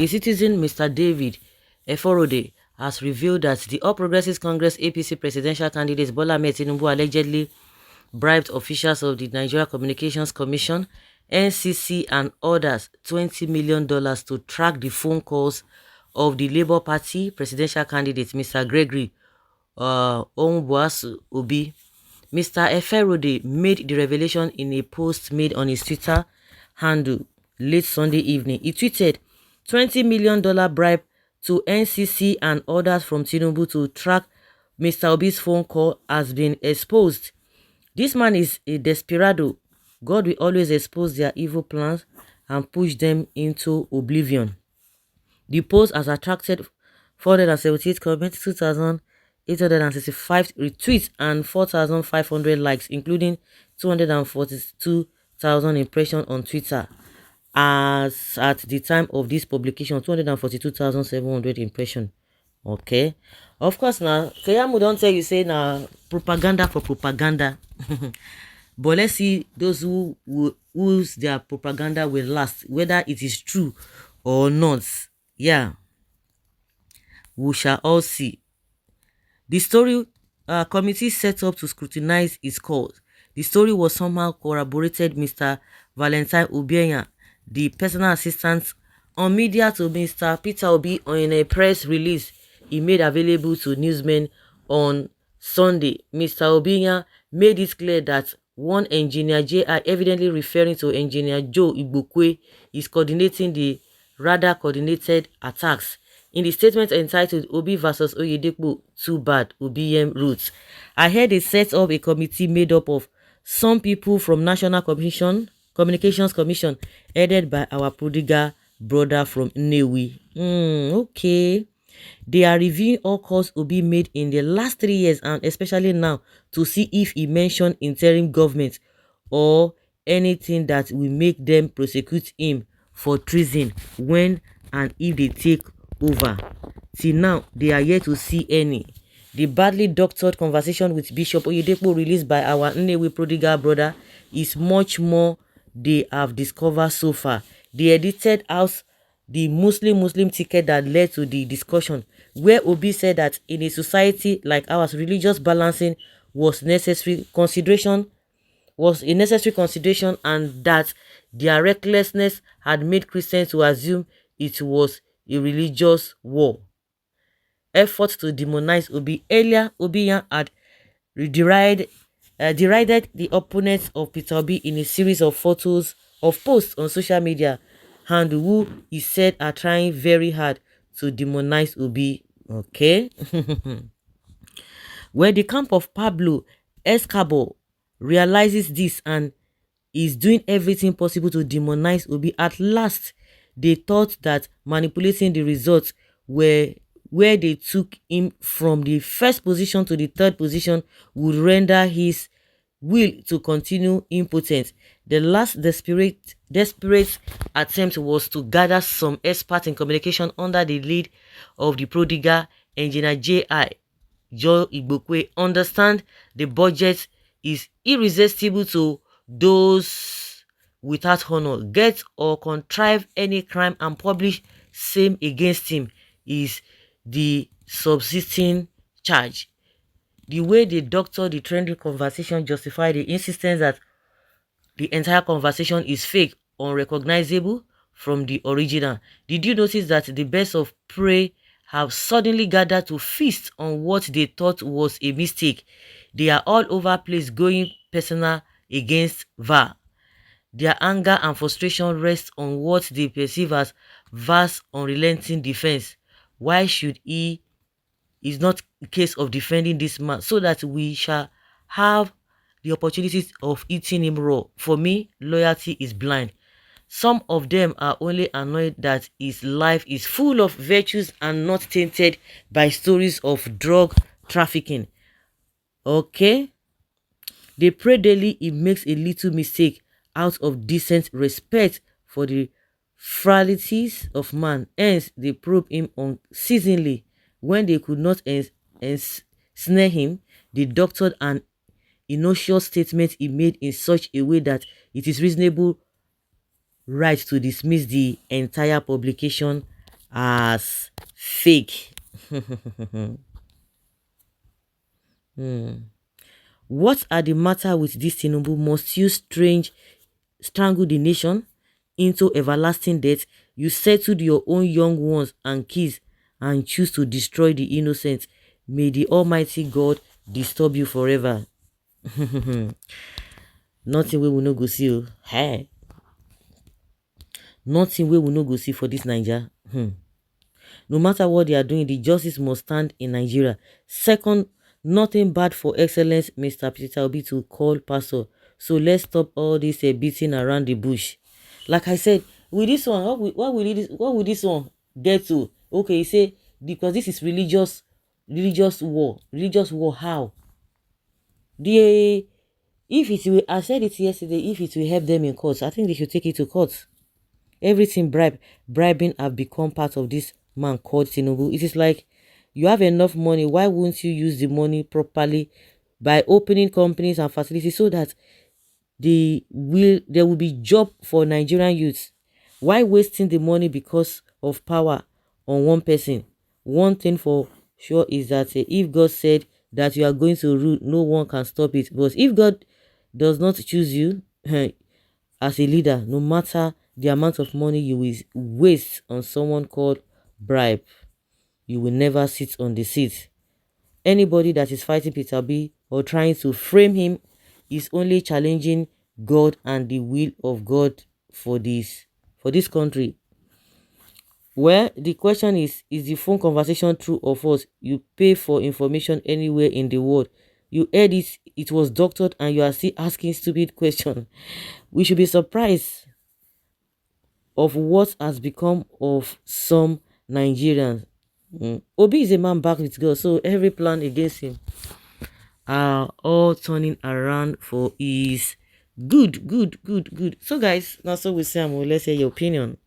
The Citizen, Mr. David Eforode, has revealed that the All Progressives Congress APC presidential candidate Bola Ahmed Tinubu allegedly bribed officials of the Nigeria Communications Commission, NCC, and others $20 million to track the phone calls of the Labour Party presidential candidate, Mr. Gregory Obi. Mr. Eferode made the revelation in a post made on his Twitter handle late Sunday evening. He tweeted, $20 million bribe to NCC and others from Tinubu to track Mr. Obi's phone call has been exposed. This man is a desperado. God will always expose their evil plans and push them into oblivion. The post has attracted 478 comments, 2,865 retweets, and 4,500 likes, including 242,000 impressions on Twitter. As at the time of this publication, 242,700 impressions. Okay, of course now Keyamu don't tell you say now propaganda for propaganda. But let's see those whose their propaganda will last, whether it is true or not. Yeah, we shall all see. The story committee set up to scrutinize his calls. The story was somehow corroborated. Mr. Valentine Obi'S, the personal assistant on media to Mr. Peter Obi, in a press release he made available to newsmen on Sunday. Mr. Obi'S made it clear that one engineer J.I., evidently referring to engineer Joe Igbokwe, is coordinating the rather coordinated attacks. In the statement entitled Obi vs. Oyedepo, Too Bad, OBM Roots, I heard they set up a committee made up of some people from National Communications Commission, headed by our prodigal brother from Nnewi. Okay. They are reviewing all calls Obi made in the last 3 years, and especially now, to see if he mentioned interim government or anything that will make them prosecute him for treason when and if they take over. Till now, they are yet to see any. The badly doctored conversation with Bishop Oyedepo released by our Nnewi prodigal brother is much more they have discovered so far. They edited out the Muslim ticket that led to the discussion, where Obi said that in a society like ours, religious balancing was a necessary consideration, and that their recklessness had made Christians to assume it was a religious war. Efforts to demonize Obi. Earlier, Obi'S had derided the opponents of Peter Obi in a series of posts on social media, and who he said are trying very hard to demonize Obi. Okay. Where the camp of Pablo Escobar realizes this and is doing everything possible to demonize Obi, at last they thought that manipulating the results where they took him from the first position to the third position would render his will to continue impotent. The last desperate attempt was to gather some experts in communication under the lead of the prodigal engineer J.I. Joe Igbokwe. Understand the budget is irresistible to those without honor. Get or contrive any crime and publish same against him is the subsisting charge. The way they doctor the trending conversation justify the insistence that the entire conversation is fake, unrecognizable from the original. Did you notice that the birds of prey have suddenly gathered to feast on what they thought was a mistake? They are all over place going personal against VAR. Their anger and frustration rest on what they perceive as vast unrelenting defense. Why should he? Is not a case of defending this man so that we shall have the opportunities of eating him raw. For me, loyalty is blind. Some of them are only annoyed that his life is full of virtues and not tainted by stories of drug trafficking. Okay? They pray daily he makes a little mistake out of decent respect for the frailties of man. Hence, they probe him unceasingly. When they could not ensnare him, they doctored an innocuous statement he made in such a way that it is reasonable right to dismiss the entire publication as fake. What are the matter with this Tinubu? Must you strangle the nation into everlasting death? You settled your own young ones and kids and choose to destroy the innocent. May the Almighty God disturb you forever. Nothing we will not go see. Oh. Hey. Nothing we will not go see for this Niger. No matter what they are doing, the justice must stand in Nigeria. Second, nothing bad for excellence, Mr. Peter Obi to call pastor. So let's stop all this beating around the bush. Like I said, with this one, what will this one get to? Okay, you say because this is religious war. How? The if it will, I said it yesterday. If it will help them in court, I think they should take it to court. Everything bribing have become part of this man called Tinubu. It is like you have enough money. Why won't you use the money properly by opening companies and facilities so that there will be job for Nigerian youths? Why wasting the money because of power on one person? One thing for sure is that if God said that you are going to rule, no one can stop it. But if God does not choose you as a leader, no matter the amount of money you will waste on someone called bribe, you will never sit on the seat. Anybody that is fighting Peter B or trying to frame him is only challenging God and the will of God for this country. Well, the question is the phone conversation true or false? You pay for information anywhere in the world. You heard it was doctored and you are still asking stupid questions. We should be surprised of what has become of some Nigerians. Obi is a man back with God, so every plan against him are all turning around for his good. So guys, now so we say, let's hear your opinion.